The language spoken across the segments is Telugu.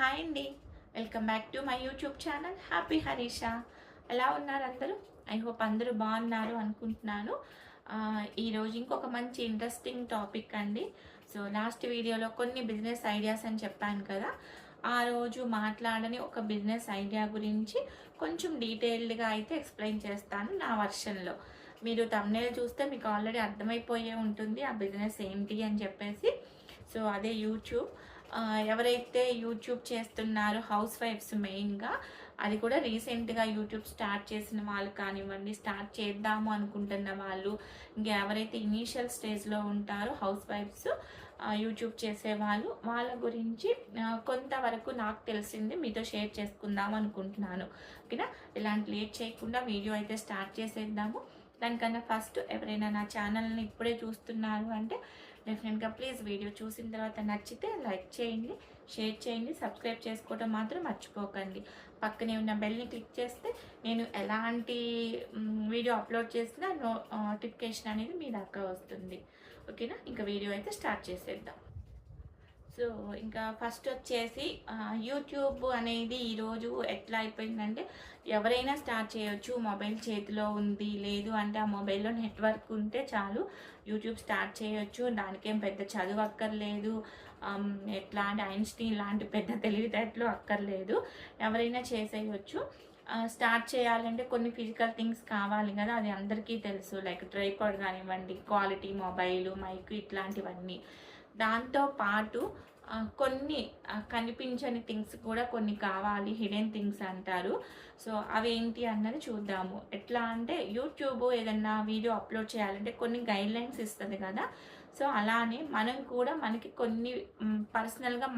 హాయ్ అండి. Welcome back to my YouTube channel happy Harisha. ఎలా ఉన్నారు అందరూ? ఐ హోప్ అందరూ బాగున్నారు అనుకుంటున్నాను. ఈరోజు ఇంకొక మంచి ఇంట్రెస్టింగ్ టాపిక్ అండి. సో లాస్ట్ వీడియోలో కొన్ని బిజినెస్ ఐడియాస్ అని చెప్పాను కదా, ఆ రోజు మాట్లాడని ఒక బిజినెస్ ఐడియా గురించి కొంచెం డీటెయిల్డ్గా అయితే ఎక్స్ప్లెయిన్ చేస్తాను నా వర్షన్లో. మీరు థంబ్నెయిల్ చూస్తే మీకు ఆల్రెడీ అర్థమైపోయే ఉంటుంది ఆ బిజినెస్ ఏంటి అని చెప్పేసి. సో అదే యూట్యూబ్. ఎవరైతే యూట్యూబ్ చేస్తున్నారో హౌస్ వైఫ్స్ మెయిన్గా, అది కూడా రీసెంట్గా యూట్యూబ్ స్టార్ట్ చేసిన వాళ్ళు కానివ్వండి, స్టార్ట్ చేద్దాము అనుకుంటున్న వాళ్ళు, ఇంకా ఎవరైతే ఇనీషియల్ స్టేజ్లో ఉంటారో హౌస్ వైఫ్స్ యూట్యూబ్ చేసేవాళ్ళు, వాళ్ళ గురించి కొంతవరకు నాకు తెలిసింది మీతో షేర్ చేసుకుందాం అనుకుంటున్నాను. ఓకేనా? ఇలాంటి లేట్ చేయకుండా వీడియో అయితే స్టార్ట్ చేసేద్దాము. దానికన్నా ఫస్ట్ ఎవరైనా నా ఛానల్ని ఇప్పుడే చూస్తున్నారు అంటే డెఫినెట్గా ప్లీజ్ వీడియో చూసిన తర్వాత నచ్చితే లైక్ చేయండి, షేర్ చేయండి, సబ్స్క్రైబ్ చేసుకోవడం మాత్రం మర్చిపోకండి. పక్కనే ఉన్న బెల్ని క్లిక్ చేస్తే నేను ఎలాంటి వీడియో అప్లోడ్ చేసినా నోటిఫికేషన్ అనేది మీ దాకా వస్తుంది. ఓకేనా? ఇంకా వీడియో అయితే స్టార్ట్ చేసేద్దాం. సో ఇంకా ఫస్ట్ వచ్చేసి యూట్యూబ్ అనేది ఈరోజు ఎట్లా అయిపోయిందంటే ఎవరైనా స్టార్ట్ చేయొచ్చు. మొబైల్ చేతిలో ఉంది, లేదు అంటే ఆ మొబైల్లో నెట్వర్క్ ఉంటే చాలు యూట్యూబ్ స్టార్ట్ చేయొచ్చు. దానికేం పెద్ద చదువు అక్కర్లేదు, ఎట్లా అంటే ఐన్స్టీన్ లాంటి పెద్ద తెలివితేటలు అక్కర్లేదు, ఎవరైనా చేసేయచ్చు. స్టార్ట్ చేయాలంటే కొన్ని ఫిజికల్ థింగ్స్ కావాలి కదా, అది అందరికీ తెలుసు. లైక్ ట్రైపాడ్ కానివ్వండి, క్వాలిటీ మొబైల్, మైక్, ఇట్లాంటివన్నీ. దాంతో పాటు కొన్ని కనిపించని థింగ్స్ కూడా కొన్ని కావాలి, హిడెన్ థింగ్స్ అంటారు. సో అవేంటి అన్నది చూద్దాము. ఎట్లా అంటే యూట్యూబ్ ఏదన్నా వీడియో అప్లోడ్ చేయాలంటే కొన్ని గైడ్లైన్స్ ఇస్తుంది కదా. సో అలానే మనం కూడా మనకి కొన్ని పర్సనల్గా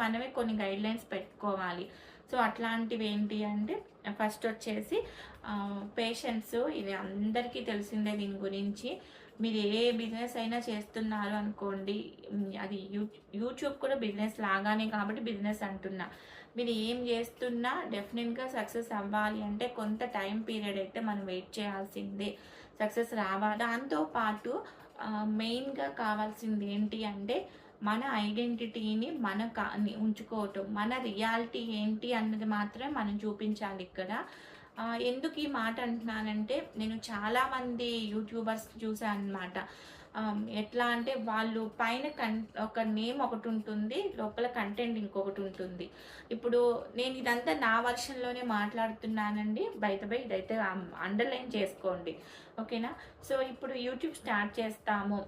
మనమే కొన్ని గైడ్లైన్స్ పెట్టుకోవాలి. సో అట్లాంటివి ఏంటి అంటే ఫస్ట్ వచ్చేసి పేషెన్స్. ఇది అందరికీ తెలిసిందే. దీని గురించి మీరు ఏ బిజినెస్ అయినా చేస్తున్నారు అనుకోండి, అది యూట్యూబ్ కూడా బిజినెస్ లాగానే కాబట్టి బిజినెస్ అంటున్నా. మీరు ఏం చేస్తున్నా డెఫినెట్గా సక్సెస్ అవ్వాలి అంటే కొంత టైం పీరియడ్ అయితే మనం వెయిట్ చేయాల్సిందే, సక్సెస్ రావాలి. దాంతోపాటు మెయిన్గా కావాల్సింది ఏంటి అంటే మన ఐడెంటిటీని ఉంచుకోవటం, మన రియాలిటీ ఏంటి అన్నది మాత్రమే మనం చూపించాలి ఇక్కడ. ఎందుకు ఈ మాట అంటున్నానంటే నేను చాలామంది యూట్యూబర్స్ చూసాను అనమాట. ఎట్లా అంటే వాళ్ళు పైన ఒక నేమ్ ఒకటి ఉంటుంది, లోపల కంటెంట్ ఇంకొకటి ఉంటుంది. ఇప్పుడు నేను ఇదంతా నా వర్షన్లోనే మాట్లాడుతున్నానండి. బై ఇదైతే అండర్లైన్ చేసుకోండి. ఓకేనా? సో ఇప్పుడు యూట్యూబ్ స్టార్ట్ చేస్తాము,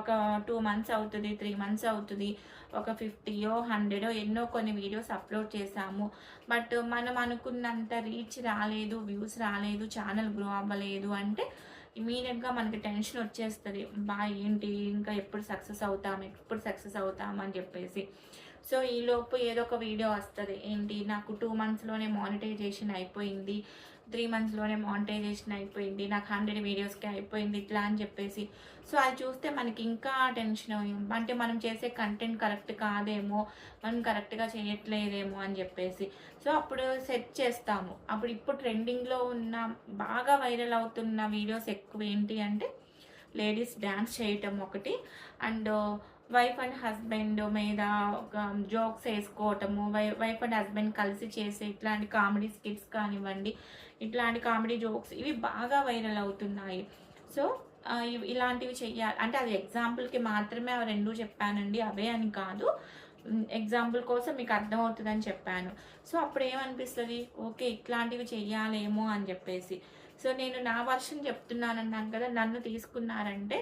ఒక 2 months అవుతుంది, 3 months అవుతుంది, ఒక 50 100 ఎన్నో కొన్ని వీడియోస్ అప్లోడ్ చేసాము. బట్ మనం అనుకున్నంత రీచ్ రాలేదు, వ్యూస్ రాలేదు, ఛానల్ గ్రో అవ్వలేదు అంటే ఇమీడియట్గా మనకి టెన్షన్ వచ్చేస్తుంది. ఏంటి ఇంకా ఎప్పుడు సక్సెస్ అవుతాం అని చెప్పేసి. సో ఈలోపు ఏదో ఒక వీడియో వస్తుంది, ఏంటి నాకు 2 monthsలోనే మానిటైజేషన్ అయిపోయింది, 3 monthsలోనే మానిటైజేషన్ అయిపోయింది, నాకు 100 వీడియోస్కి అయిపోయింది, ఇట్లా అని చెప్పేసి. సో అది చూస్తే మనకి ఇంకా టెన్షన్, అంటే మనం చేసే కంటెంట్ కరెక్ట్ కాదేమో, మనం కరెక్ట్గా చేయట్లేదేమో అని చెప్పేసి. సో అప్పుడు సెట్ చేస్తాము. ఇప్పుడు ట్రెండింగ్లో ఉన్న బాగా వైరల్ అవుతున్న వీడియోస్ ఎక్కువ ఏంటి అంటే లేడీస్ డ్యాన్స్ చేయటం ఒకటి, అండ్ వైఫ్ అండ్ హస్బెండ్ మీద జోక్స్ వేసుకోవటము, వైఫ్ అండ్ హస్బెండ్ కలిసి చేసే ఇట్లాంటి కామెడీ స్కిట్స్ కానివ్వండి, ఇట్లాంటి కామెడీ జోక్స్ ఇవి బాగా వైరల్ అవుతున్నాయి. సో ఇలాంటివి చెయ్యాలి అంటే అది ఎగ్జాంపుల్కి మాత్రమే అవి రెండు చెప్పానండి, అవే అని కాదు, ఎగ్జాంపుల్ కోసం మీకు అర్థమవుతుందని చెప్పాను. సో అప్పుడు ఏమనిపిస్తుంది, ఓకే ఇట్లాంటివి చెయ్యాలేమో అని చెప్పేసి. సో నేను నా వర్షన్ చెప్తున్నానన్నాను కదా, నన్ను తీసుకున్నారంటే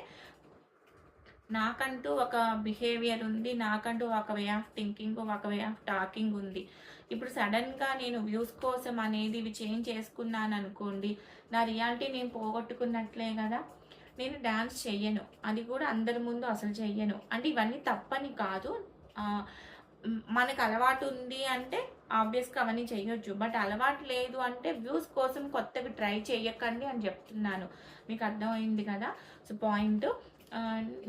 నాకంటూ ఒక బిహేవియర్ ఉంది, నాకంటూ ఒక వే ఆఫ్ థింకింగ్, ఒక వే ఆఫ్ టాకింగ్ ఉంది. ఇప్పుడు సడన్గా నేను వ్యూస్ కోసం అనేది ఇవి చేంజ్ చేసుకున్నాను అనుకోండి, నా రియాలిటీ నేను పోగొట్టుకున్నట్లే కదా. నేను డ్యాన్స్ చెయ్యను, అది కూడా అందరి ముందు అసలు చెయ్యను. అంటే ఇవన్నీ తప్పని కాదు, మనకు అలవాటు ఉంది అంటే ఆబ్వియస్గా అవన్నీ చేయొచ్చు. బట్ అలవాటు లేదు అంటే వ్యూస్ కోసం కొత్తవి ట్రై చేయకండి అని చెప్తున్నాను. మీకు అర్థమైంది కదా. సో పాయింట్,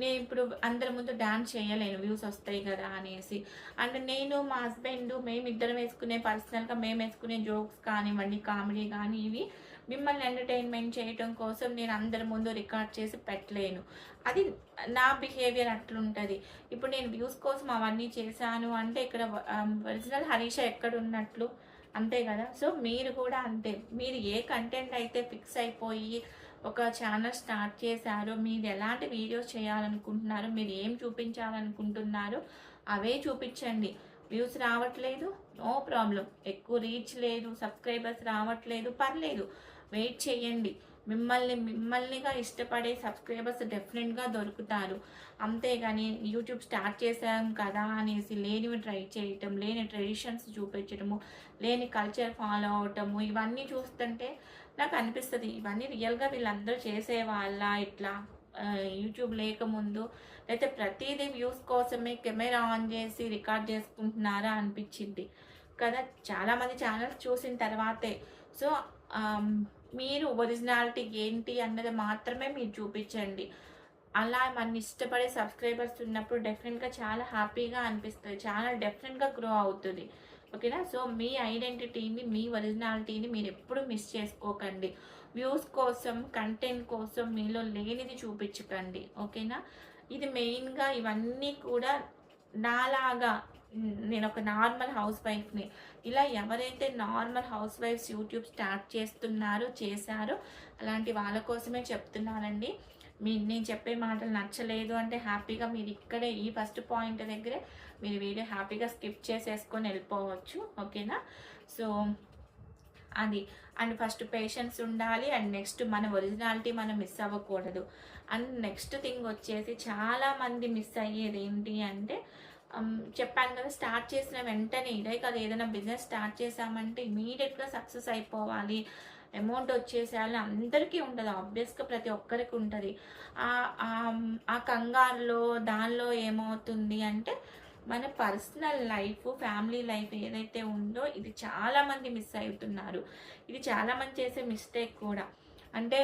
నేను ఇప్పుడు అందరి ముందు డ్యాన్స్ చేయలేను, వ్యూస్ వస్తాయి కదా అనేసి. అండ్ నేను మా హస్బెండ్ మేమిద్దరం వేసుకునే పర్సనల్గా మేము వేసుకునే జోక్స్ కానివ్వండి, కామెడీ కానీ ఇవి మిమ్మల్ని ఎంటర్టైన్మెంట్ చేయటం కోసం నేను అందరి ముందు రికార్డ్ చేసి పెట్టలేను. అది నా బిహేవియర్ అట్లుంటుంది. ఇప్పుడు నేను వ్యూస్ కోసం అవన్నీ చేశాను అంటే ఇక్కడ ఒరిజినల్ హరీష ఎక్కడున్నట్లు, అంతే కదా. సో మీరు కూడా అంతే. మీరు ఏ కంటెంట్ అయితే ఫిక్స్ అయిపోయి ఒక ఛానల్ స్టార్ట్ చేశారో, మీరు ఎలాంటి వీడియోస్ చేయాలనుకుంటున్నారో, మీరు ఏం చూపించాలనుకుంటున్నారో అవే చూపించండి. వ్యూస్ రావట్లేదు, నో ప్రాబ్లం. ఎక్కువ రీచ్ లేదు, సబ్స్క్రైబర్స్ రావట్లేదు, పర్లేదు, వెయిట్ చేయండి. మిమ్మల్నిగా ఇష్టపడే సబ్స్క్రైబర్స్ డెఫినెట్గా దొరుకుతారు. అంతేగాని యూట్యూబ్ స్టార్ట్ చేశాం కదా అనేసి లేనివి ట్రై చేయటం, లేని ట్రెడిషన్స్ చూపించడము, లేని కల్చర్ ఫాలో అవటము, ఇవన్నీ చూస్తుంటే నాకు అనిపిస్తుంది ఇవన్నీ రియల్గా వీళ్ళందరూ చేసేవాళ్ళ ఇట్లా యూట్యూబ్ లేకముందు, అయితే ప్రతిదీ వ్యూస్ కోసమే కెమెరా ఆన్ చేసి రికార్డ్ చేసుకుంటున్నారా అనిపించింది కదా చాలామంది ఛానల్స్ చూసిన తర్వాతే. సో మీరు ఒరిజినాలిటీ ఏంటి అన్నది మాత్రమే మీరు చూపించండి. అలా మన ఇష్టపడే సబ్స్క్రైబర్స్ ఉన్నప్పుడు డెఫినెట్గా చాలా హ్యాపీగా అనిపిస్తుంది, ఛానల్ డెఫినెట్గా గ్రో అవుతుంది. ఓకేనా. సో మీ ఐడెంటిటీని, మీ ఒరిజినాలిటీని మీరు ఎప్పుడు మిస్ చేసుకోకండి. వ్యూస్ కోసం, కంటెంట్ కోసం మీలో లేనిది చూపించకండి. ఓకేనా. ఇది మెయిన్గా ఇవన్నీ కూడా నాలాగా, నేను ఒక నార్మల్ హౌస్ వైఫ్ని, ఇలా ఎవరైతే normal house wives YouTube start చేశారో అలాంటి వాళ్ళ కోసమే చెప్తున్నానండి. నేను చెప్పే మాటలు నచ్చలేదు అంటే హ్యాపీగా మీరు ఇక్కడే ఈ ఫస్ట్ పాయింట్ దగ్గరే మీరు వీడియో హ్యాపీగా స్కిప్ చేసేసుకొని వెళ్ళిపోవచ్చు. ఓకేనా. సో అది అండ్ ఫస్ట్ పేషెన్స్ ఉండాలి. అండ్ నెక్స్ట్ మన ఒరిజినాలిటీ మనం మిస్ అవ్వకూడదు. అండ్ నెక్స్ట్ థింగ్ వచ్చేసి చాలామంది మిస్ అయ్యేది ఏంటి అంటే, చెప్పాను కదా, స్టార్ట్ చేసిన వెంటనే ఇదే కదా, ఏదైనా బిజినెస్ స్టార్ట్ చేసామంటే ఇమీడియట్గా సక్సెస్ అయిపోవాలి, అమౌంట్ వచ్చేసేయాలని అందరికీ ఉండదు. ఆబ్వియస్గా ప్రతి ఒక్కరికి ఉంటుంది. ఆ కంగారులో దానిలో ఏమవుతుంది అంటే మన పర్సనల్ లైఫ్, ఫ్యామిలీ లైఫ్ ఏదైతే ఉందో ఇది చాలామంది మిస్ అవుతున్నారు. ఇది చాలామంది చేసే మిస్టేక్ కూడా. అంటే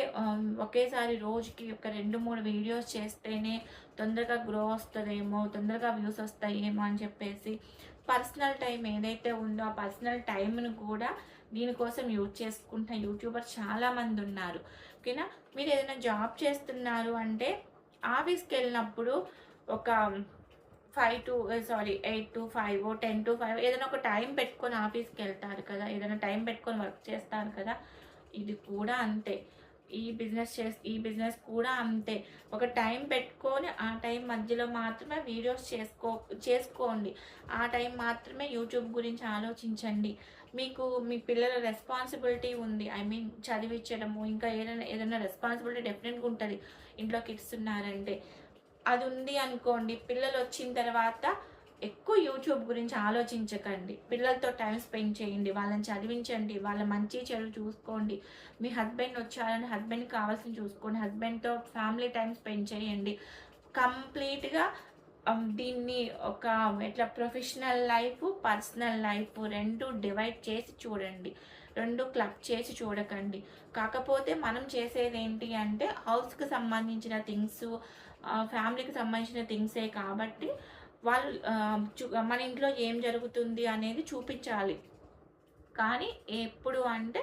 ఒకేసారి రోజుకి ఒక 2-3 వీడియోస్ చేస్తేనే తొందరగా గ్రో వస్తుందేమో, తొందరగా వ్యూస్ వస్తాయేమో అని చెప్పేసి పర్సనల్ టైం ఏదైతే ఉందో ఆ పర్సనల్ టైంను కూడా దీనికోసం యూజ్ చేసుకుంటున్న యూట్యూబర్స్ చాలామంది ఉన్నారు. ఓకేనా. మీరు ఏదైనా జాబ్ చేస్తున్నారు అంటే ఆఫీస్కి వెళ్ళినప్పుడు ఒక 8 to 5, 10 to 5 ఏదైనా ఒక టైం పెట్టుకొని ఆఫీస్కి వెళ్తారు కదా, ఏదైనా టైం పెట్టుకొని వర్క్ చేస్తారు కదా. ఇది కూడా అంతే. ఈ బిజినెస్ కూడా అంతే. ఒక టైం పెట్టుకొని ఆ టైం మధ్యలో మాత్రమే వీడియోస్ చేసుకోండి. ఆ టైం మాత్రమే యూట్యూబ్ గురించి ఆలోచించండి. మీకు మీ పిల్లల రెస్పాన్సిబిలిటీ ఉంది, చదివించడము, ఇంకా ఏదైనా రెస్పాన్సిబిలిటీ డెఫినెట్గా ఉంటుంది. ఇంట్లో కిడ్స్ ఉన్నారంటే అది ఉంది అనుకోండి. పిల్లలు వచ్చిన తర్వాత ఎక్కువ యూట్యూబ్ గురించి ఆలోచించకండి. పిల్లలతో టైం స్పెండ్ చేయండి, వాళ్ళని చదివించండి, వాళ్ళ మంచి చెడు చూసుకోండి. మీ హస్బెండ్ వచ్చారని హస్బెండ్కి కావాల్సింది చూసుకోండి, హస్బెండ్తో ఫ్యామిలీ టైం స్పెండ్ చేయండి. కంప్లీట్గా దీన్ని ఒక ఎట్లా ప్రొఫెషనల్ లైఫ్, పర్సనల్ లైఫ్ రెండు డివైడ్ చేసి చూడండి, రెండు క్లబ్ చేసి చూడకండి. కాకపోతే మనం చేసేది ఏంటి అంటే హౌస్కి సంబంధించిన థింగ్స్, ఫ్యామిలీకి సంబంధించిన థింగ్సే కాబట్టి వాళ్ళు మన ఇంట్లో ఏం జరుగుతుంది అనేది చూపించాలి. కానీ ఎప్పుడు అంటే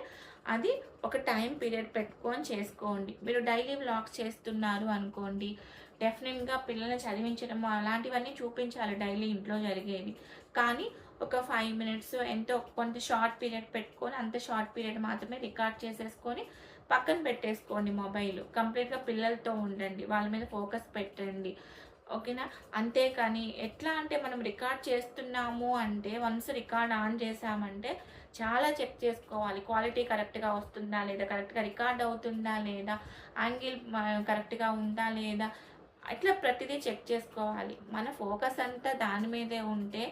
అది ఒక టైం పీరియడ్ పెట్టుకొని చేసుకోండి. మీరు డైలీ వ్లాగ్స్ చేస్తున్నారు అనుకోండి, డెఫినెట్గా పిల్లల్ని చదివించడం అలాంటివన్నీ చూపించాలి డైలీ ఇంట్లో జరిగేవి. కానీ ఒక 5 minutes ఎంతో కొంత షార్ట్ పీరియడ్ పెట్టుకొని, అంత షార్ట్ పీరియడ్ మాత్రమే రికార్డ్ చేసేసుకొని పక్కన పెట్టేసుకోండి మొబైల్. కంప్లీట్గా పిల్లలతో ఉండండి, వాళ్ళ మీద ఫోకస్ పెట్టండి. ఓకేనా. అంతేకాని ఎట్లా అంటే మనం రికార్డ్ చేస్తున్నాము అంటే వన్స్ రికార్డ్ ఆన్ చేసామంటే చాలా చెక్ చేసుకోవాలి. క్వాలిటీ కరెక్ట్గా వస్తుందా లేదా, కరెక్ట్గా రికార్డ్ అవుతుందా లేదా, యాంగిల్ కరెక్ట్గా ఉందా లేదా, ఇట్లా ప్రతిదీ చెక్ చేసుకోవాలి. మన ఫోకస్ అంతా దాని మీదే ఉంటే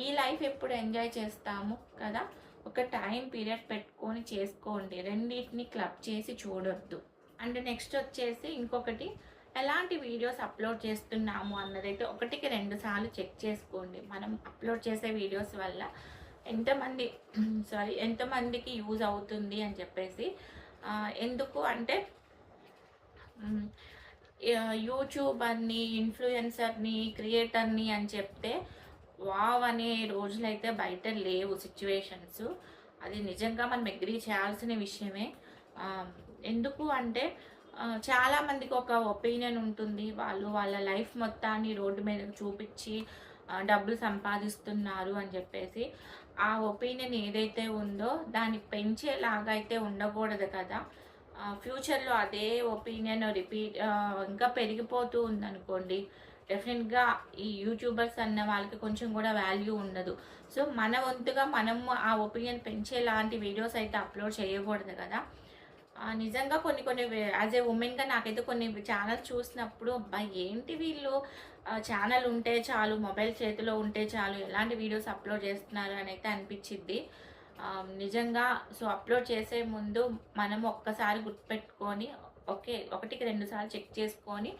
ఈ లైఫ్ ఎప్పుడు ఎంజాయ్ చేస్తాము కదా. ఒక టైం పీరియడ్ పెట్టుకొని చేసుకోండి, రెండింటిని క్లబ్ చేసి చూడొద్దు. అండ్ నెక్స్ట్ వచ్చేసి ఇంకొకటి, ఎలాంటి వీడియోస్ అప్లోడ్ చేస్తున్నాము అన్నదైతే 1-2 సార్లు చెక్ చేసుకోండి. మనం అప్లోడ్ చేసే వీడియోస్ వల్ల ఎంతమందికి యూజ్ అవుతుంది అని చెప్పేసి. ఎందుకు అంటే యూట్యూబర్ని, ఇన్ఫ్లుయెన్సర్ని, క్రియేటర్ని అని చెప్తే వావ్ అనే రోజులైతే బయట లేవు సిచ్యువేషన్స్. అది నిజంగా మనం అగ్రీ చేయాల్సిన విషయమే. ఎందుకు అంటే చాలామందికి ఒక ఒపీనియన్ ఉంటుంది. వాళ్ళు వాళ్ళ లైఫ్ మొత్తాన్ని రోడ్డు మీద చూపించి డబ్బులు సంపాదిస్తున్నారు అని చెప్పేసి. ఆ ఒపీనియన్ ఏదైతే ఉందో దాన్ని పెంచేలాగా అయితే ఉండకూడదు కదా. ఫ్యూచర్లో అదే ఒపీనియన్ ఇంకా పెరిగిపోతూ ఉందనుకోండి, డెఫినెట్గా ఈ యూట్యూబర్స్ అన్న వాళ్ళకి కొంచెం కూడా వాల్యూ ఉండదు. సో మన వంతుగా మనము ఆ ఒపీనియన్ పెంచేలాంటి వీడియోస్ అయితే అప్లోడ్ చేయకూడదు కదా. నిజంగా కొన్ని కొన్ని యాజ్ ఏ ఉమెన్గా నాకైతే కొన్ని ఛానల్స్ చూసినప్పుడు అబ్బా ఏంటి వీళ్ళు ఛానల్ ఉంటే చాలు, మొబైల్ చేతిలో ఉంటే చాలు, ఎలాంటి వీడియోస్ అప్లోడ్ చేస్తున్నారు అని అయితే అనిపించింది నిజంగా. సో అప్లోడ్ చేసే ముందు మనం ఒక్కసారి గుర్తుపెట్టుకొని ఒకటికి 2 సార్లు చెక్ చేసుకొని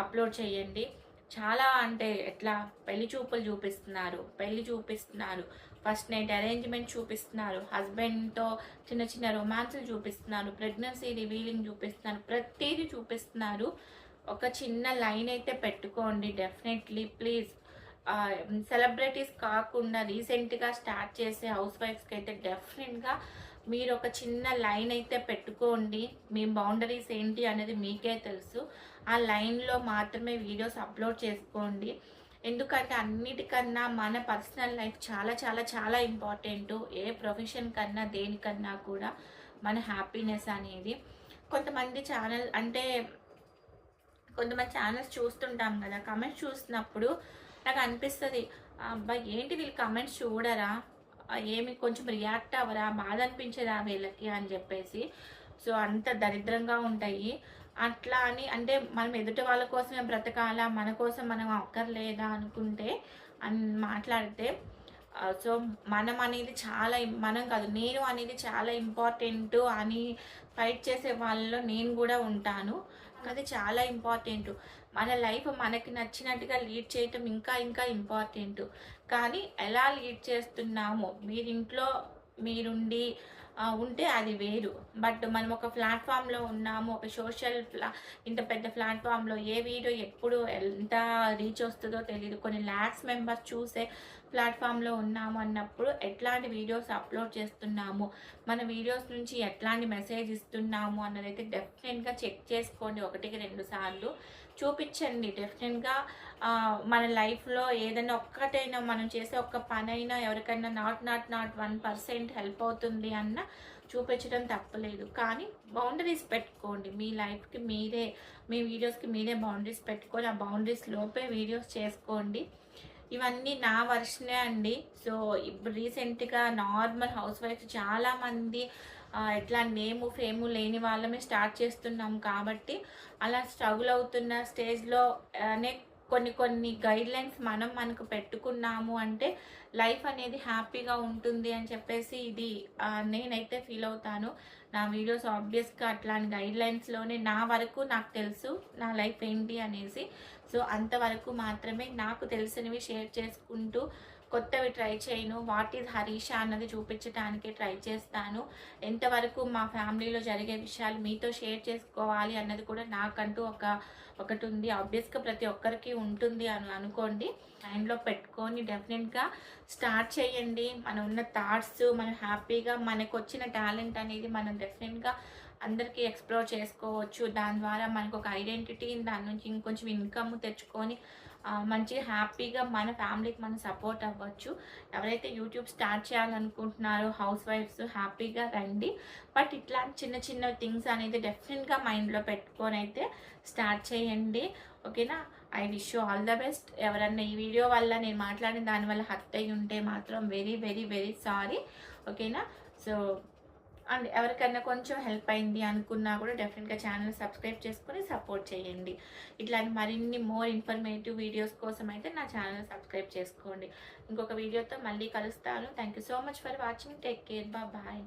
అప్లోడ్ చేయండి. చాలా అంటే ఎట్లా పెళ్లి చూపిస్తున్నారు, ఫస్ట్ నైట్ అరేంజ్మెంట్ చూపిస్తున్నారు, హస్బెండ్తో చిన్న చిన్న రొమాన్స్లు చూపిస్తున్నారు, ప్రెగ్నెన్సీ రివీలింగ్ చూపిస్తున్నారు, ప్రతిదీ చూపిస్తున్నారు. ఒక చిన్న లైన్ అయితే పెట్టుకోండి డెఫినెట్లీ ప్లీజ్. సెలబ్రిటీస్ కాకుండా రీసెంట్గా స్టార్ట్ చేసే హౌస్ వైఫ్స్కి అయితే డెఫినెట్గా మీరు ఒక చిన్న లైన్ అయితే పెట్టుకోండి. మీ బౌండరీస్ ఏంటి అనేది మీకే తెలుసు. ఆ లైన్లో మాత్రమే వీడియోస్ అప్లోడ్ చేసుకోండి. ఎందుకంటే అన్నిటికన్నా మన పర్సనల్ లైఫ్ చాలా చాలా చాలా ఇంపార్టెంట్. ఏ ప్రొఫెషన్ కన్నా దేనికన్నా కూడా మన హ్యాపీనెస్ అనేది. కొంతమంది ఛానల్స్ చూస్తుంటాం కదా, కమెంట్స్ చూసినప్పుడు నాకు అనిపిస్తుంది అబ్బా ఏంటి వీళ్ళు కమెంట్స్ చూడరా, ఏమి కొంచెం రియాక్ట్ అవ్వరా, బాధ అనిపించదా వీళ్ళకి అని చెప్పేసి. సో అంత దరిద్రంగా ఉంటాయి. అట్లా అని అంటే మనం ఎదుటి వాళ్ళ కోసమే బ్రతకాలా, మన కోసం మనం అక్కర్లేదా అనుకుంటే మాట్లాడితే సో మనం కాదు, నేను అనేది చాలా ఇంపార్టెంట్ అని ఫైట్ చేసే వాళ్ళలో నేను కూడా ఉంటాను. అది చాలా ఇంపార్టెంట్. మన లైఫ్ మనకి నచ్చినట్టుగా లీడ్ చేయటం ఇంకా ఇంకా ఇంపార్టెంట్. కానీ ఎలా లీడ్ చేస్తున్నామో, మీరుండి ఉంటే అది వేరు. బట్ మనం ఒక ప్లాట్ఫామ్లో ఉన్నాము, ఒక ఇంత పెద్ద ప్లాట్ఫామ్లో ఏ వీడియో ఎప్పుడు ఎంత రీచ్ వస్తుందో తెలియదు. కొన్ని ల్యాక్స్ మెంబర్స్ చూసే ప్లాట్ఫామ్లో ఉన్నాము అన్నప్పుడు ఎట్లాంటి వీడియోస్ అప్లోడ్ చేస్తున్నాము, మన వీడియోస్ నుంచి ఎట్లాంటి మెసేజ్ ఇస్తున్నాము అన్నదైతే డెఫినెట్గా చెక్ చేసుకోండి. 1-2 సార్లు చూపించండి. డెఫినెట్గా మన లైఫ్లో ఏదైనా ఒక్కటైనా మనం చేసే ఒక్క పనైనా ఎవరికైనా నాట్ 1% హెల్ప్ అవుతుంది అన్న చూపించడం తప్పలేదు. కానీ బౌండరీస్ పెట్టుకోండి. మీ లైఫ్కి మీరే, మీ వీడియోస్కి మీరే బౌండరీస్ పెట్టుకొని ఆ బౌండరీస్ లోపే వీడియోస్ చేసుకోండి. ఇవన్నీ నా వర్షనే అండి. సో ఇప్పుడు రీసెంట్గా నార్మల్ హౌస్ వైఫ్స్ చాలామంది ఎట్లా నేము ఫేము లేని వాళ్ళమే స్టార్ట్ చేస్తున్నాం కాబట్టి అలా స్ట్రగుల్ అవుతున్న స్టేజ్లో కొన్ని గైడ్లైన్స్ మనకు పెట్టుకున్నాము అంటే లైఫ్ అనేది హ్యాపీగా ఉంటుంది అని చెప్పేసి ఇది నేనైతే ఫీల్ అవుతాను. నా వీడియోస్ ఆబ్వియస్గా అట్లాంటి గైడ్లైన్స్లోనే నా వరకు నాకు తెలుసు నా లైఫ్ ఏంటి అనేసి. సో అంతవరకు మాత్రమే నాకు తెలిసినవి షేర్ చేసుకుంటూ కొత్తవి ట్రై చేయను. వాట్ ఈజ్ హరీష అన్నది చూపించడానికి ట్రై చేస్తాను. ఎంతవరకు మా ఫ్యామిలీలో జరిగే విషయాలు మీతో షేర్ చేసుకోవాలి అన్నది కూడా నాకంటూ ఒకటి ఉంది. ఆబ్వియస్గా ప్రతి ఒక్కరికి ఉంటుంది అని అనుకోండి. మైండ్లో పెట్టుకొని డెఫినెట్గా స్టార్ట్ చేయండి. మన ఉన్న థాట్స్ మనం హ్యాపీగా మనకు వచ్చిన టాలెంట్ అనేది మనం డెఫినెట్గా అందరికీ ఎక్స్ప్లోర్ చేసుకోవచ్చు. దాని ద్వారా మనకు ఒక ఐడెంటిటీ, దాని నుంచి ఇంకొంచెం ఇన్కమ్ తెచ్చుకొని మంచిగా హ్యాపీగా మన ఫ్యామిలీకి మనం సపోర్ట్ అవ్వచ్చు. ఎవరైతే యూట్యూబ్ స్టార్ట్ చేయాలనుకుంటున్నారో హౌస్ వైఫ్స్ హ్యాపీగా రండి. బట్ ఇట్లాంటి చిన్న చిన్న థింగ్స్ అనేది డెఫినెట్గా మైండ్లో పెట్టుకొని అయితే స్టార్ట్ చేయండి. ఓకేనా? I wish you all the best. ఎవరన్నా ఈ వీడియో వల్ల నేను మాట్లాడిన దానివల్ల హర్ట్ అయ్యి ఉంటే మాత్రం వెరీ వెరీ వెరీ సారీ. ఓకేనా? సో అండ్ ఎవరికైనా కొంచెం హెల్ప్ అయింది అనుకున్నా కూడా డెఫినెట్గా ఛానల్ సబ్స్క్రైబ్ చేసుకొని సపోర్ట్ చేయండి. ఇట్లాంటి మరిన్ని మోర్ ఇన్ఫర్మేటివ్ వీడియోస్ కోసం అయితే నా ఛానల్ సబ్స్క్రైబ్ చేసుకోండి. ఇంకొక వీడియోతో మళ్ళీ కలుస్తాను. Thank you so much for watching. Take care. Bye.